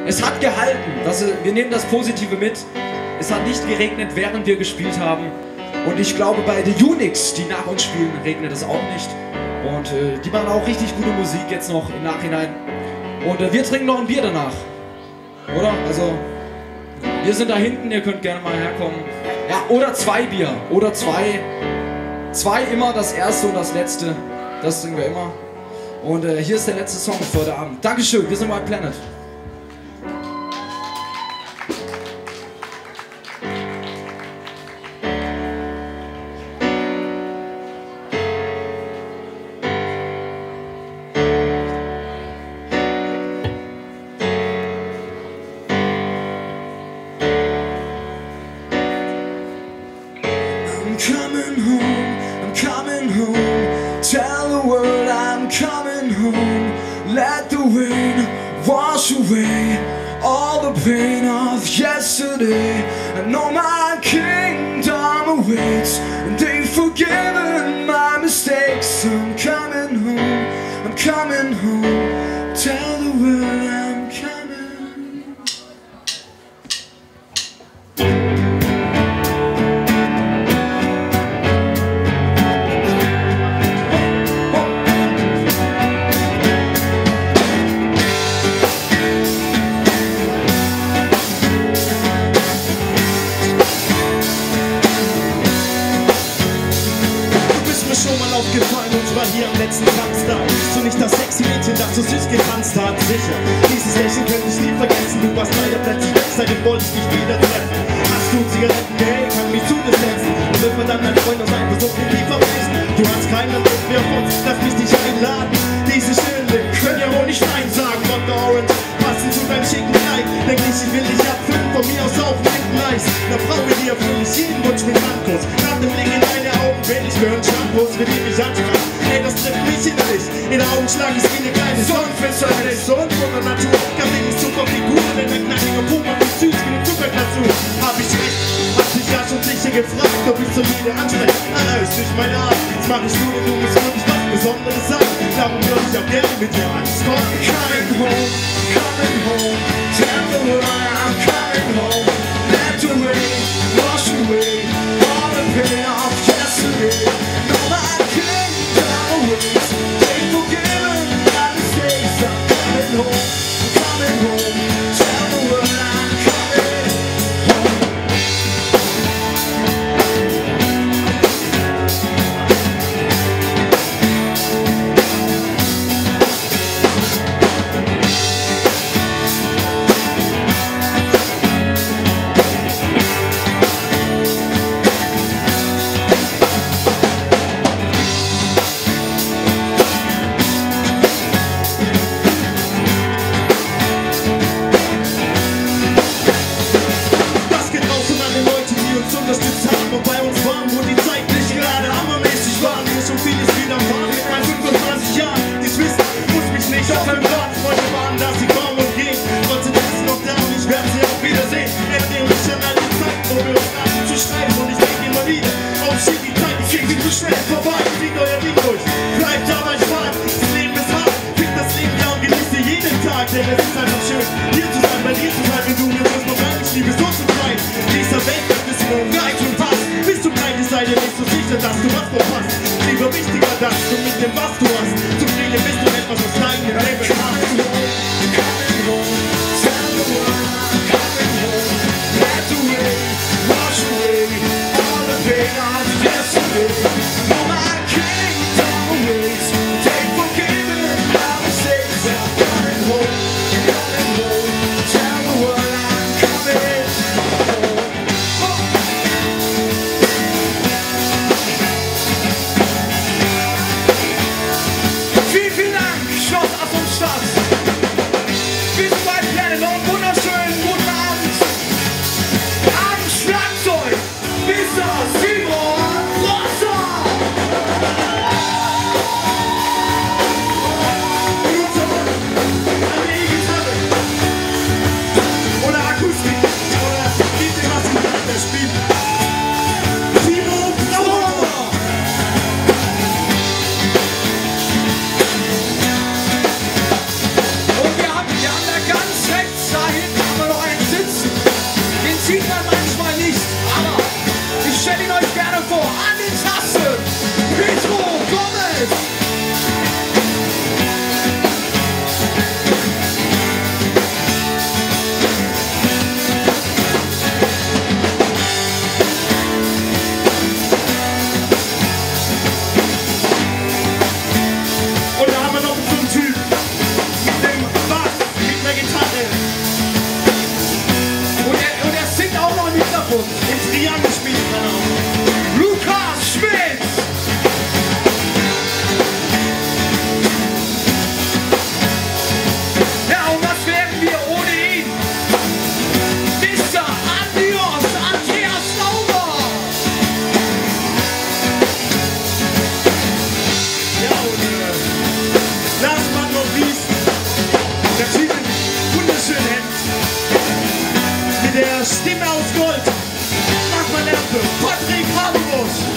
Es hat gehalten. Wir nehmen das Positive mit. Es hat nicht geregnet, während wir gespielt haben. Und ich glaube, bei The Unix, die nach uns spielen, regnet es auch nicht. Und die machen auch richtig gute Musik jetzt noch im Nachhinein. Und wir trinken noch ein Bier danach. Oder? Also, wir sind da hinten, ihr könnt gerne mal herkommen. Ja, oder 2 Bier. Oder 2. 2 immer, das erste und das letzte. Das trinken wir immer. Und hier ist der letzte Song für heute Abend. Dankeschön, wir sind White Planet. I'm coming home, tell the world I'm coming home. Let the rain wash away all the pain of yesterday. I know my kingdom awaits, and they've forgiven my mistakes. I'm coming home, tell the world I'm coming. Aufgefallen und zwar hier am letzten Samstag. Bist du nicht das sexy Mädchen, das so süß getanzt hat? Sicher, dieses Lächeln könnte ich nie vergessen. Du warst leider plötzlich weg, seitdem wollte ich dich wieder treffen. Hast du Zigaretten gehällt, kann mich zu dir setzen. Und wird man dann dein Freund aus einem versuchten Brief verlesen. Du hast keinen Druck mehr auf uns, lass mich dich einladen. Diese schönen Lippen können ja wohl nicht Nein sagen. Dr. Orange, passend zu deinem schicken Kleid. Denk nicht, ich will dich abfüllen, von mir aus auf hinten Eis. Na Frau, mit dir erfülle ich jeden Wunsch mit Handkuss. Nach dem Blick in deine Augen will ich hören Shampoos, für die mich ansprechen. Ey, das trifft mich innerlich. In der Augenschlag ist wie eine kleine Sonnenfinsternis. So und von der Natur kann wenig super Figur. Denn der knackige Puma ist süß wie eine Zuckerglasur. Hab ich recht, hab dich ja schon sicher gefragt, ob ich so jede anspreche. Anna ist nicht meine Art, jetzt mach ich nur, denn du musst wirklich was Besonderes sagen. Darum würde ich auch gerne mit dir Angst kommen. Coming home, tell the world I'm coming home. Let the rain wash away all the pain of yesterday. No, my kingdom awaits, they've forgiven my mistakes. I'm coming home, tell the world I'm coming home. Unterstützt haben und bei uns waren, wo die Zeit nicht gerade hammermäßig war. Mir schon vieles wieder fahren mit meinen 25 Jahren. Die wissen, muss mich nicht auf dem Rad. Freunde waren, dass sie kommen und gehen. Trotzdem ist noch da und ich werde sie auch wiedersehen. Erinnere mich an all die Zeit, wo wir uns hatten zu schreiben. Und ich denke immer wieder, oh shit, die Zeit geht viel zu schnell vorbei. Zieht euer Ding durch, bleibt dabei sparen. Das Leben ist hart, fick das Leben ja und genieße jeden Tag. Denn es ist einfach schön, hier zu sein, bei dir zu sein. Wenn du mir das noch gar nicht liebst, so zu sein. Dieser Welt Reich und Pass, bist du bereit, es sei dir nicht so sicher, dass du was verpasst. Lieber wichtiger, dass du mit dem, was du hast, zufrieden bist du etwas aus deinem Leben hast. Coming home, tell the world I'm coming home. Let the rain wash away all the pain of yesterday. No, my kingdom awaits, they've forgiven my mistakes. I'm coming home, tell the world I'm coming home. Vielen Dank, Schloss Aff und Stadt. Wir sind der Stimme aus Gold. Mach mal Lampe, Patrick Haberbusch.